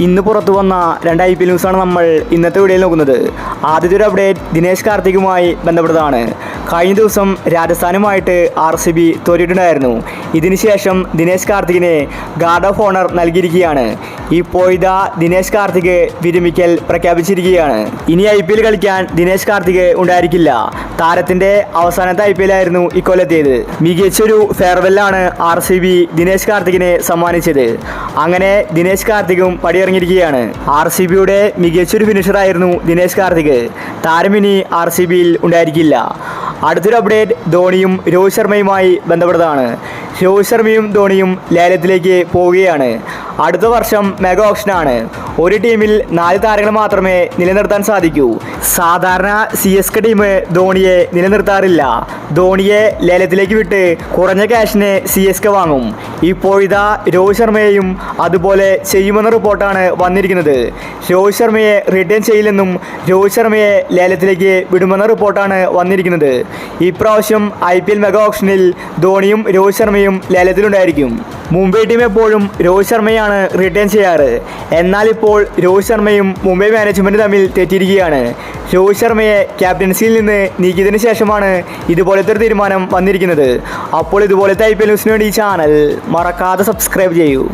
ഇന്ന് പുറത്തു വന്ന രണ്ട് IPL ന്യൂസാണ് നമ്മൾ ഇന്നത്തെ വീഡിയോയിൽ നോക്കുന്നത്. ആദ്യത്തെ ഒരു അപ്ഡേറ്റ് ദിനേശ് കാർത്തികുമായി ബന്ധപ്പെട്ടതാണ്. കഴിഞ്ഞ ദിവസം രാജസ്ഥാനുമായിട്ട് RCB തോറ്റിട്ടുണ്ടായിരുന്നു. ഇതിനുശേഷം ദിനേശ് കാർത്തികിനെ ഗാർഡ് ഓഫ് ഓണർ നൽകിയിരിക്കുകയാണ്. ഇപ്പോൾ ഇതാ ദിനേശ് കാർത്തിക് വിരമിക്കൽ പ്രഖ്യാപിച്ചിരിക്കുകയാണ്. ഇനി IPL കളിക്കാൻ ദിനേശ് കാർത്തിക് ഉണ്ടായിരിക്കില്ല. താരത്തിൻ്റെ അവസാനത്തെ IPL ആയിരുന്നു ഇക്കൊല്ലത്തേത്. മികച്ചൊരു ഫെയർവെല്ലാണ് RCB ദിനേശ് കാർത്തികിനെ സമ്മാനിച്ചത്. അങ്ങനെ ദിനേശ് കാർത്തികും പടിയിറങ്ങിയിരിക്കുകയാണ്. RCBയുടെ മികച്ചൊരു ഫിനിഷറായിരുന്നു ദിനേശ് കാർത്തിക്. താരമിനി RCBയിൽ ഉണ്ടായിരിക്കില്ല. അടുത്തൊരു അപ്ഡേറ്റ് ധോണിയും രോഹിത് ശർമ്മയുമായി ബന്ധപ്പെട്ടതാണ്. രോഹിത് ശർമ്മയും ധോണിയും ലേലത്തിലേക്ക് പോവുകയാണ്. അടുത്ത വർഷം മെഗാ ഓപ്ഷനാണ്. ഒരു ടീമിൽ 4 താരങ്ങൾ മാത്രമേ നിലനിർത്താൻ സാധിക്കൂ. സാധാരണ CSK ടീം ധോണിയെ നിലനിർത്താറില്ല. ധോണിയെ ലേലത്തിലേക്ക് വിട്ട് കുറഞ്ഞ ക്യാഷിന് CSK വാങ്ങും. ഇപ്പോഴിതാ രോഹിത് ശർമ്മയെയും അതുപോലെ ചെയ്യുമെന്ന റിപ്പോർട്ടാണ് വന്നിരിക്കുന്നത്. രോഹിത് ശർമ്മയെ റിട്ടേൺ ചെയ്യില്ലെന്നും രോഹിത് ശർമ്മയെ ലേലത്തിലേക്ക് വിടുമെന്ന റിപ്പോർട്ടാണ് വന്നിരിക്കുന്നത്. ഇപ്രാവശ്യം IPL മെഗാ ഓപ്ഷനിൽ ധോണിയും രോഹിത് ശർമ്മയും ലേലത്തിലുണ്ടായിരിക്കും. മുംബൈ ടീം എപ്പോഴും രോഹിത് ശർമ്മയാണ് റിട്ടേൺ ചെയ്യാറ്. എന്നാൽ ഇപ്പോൾ രോഹിത് ശർമ്മയും മുംബൈ മാനേജ്മെൻറ്റ് തമ്മിൽ തെറ്റിയിരിക്കുകയാണ്. രോഹിത് ശർമ്മയെ ക്യാപ്റ്റൻസിയിൽ നിന്ന് നീക്കിയതിനു ശേഷമാണ് ഇതുപോലത്തെ ഒരു തീരുമാനം വന്നിരിക്കുന്നത്. അപ്പോൾ ഇതുപോലത്തെ IPL ന്യൂസിന് വേണ്ടി ഈ ചാനൽ മറക്കാതെ സബ്സ്ക്രൈബ് ചെയ്യൂ.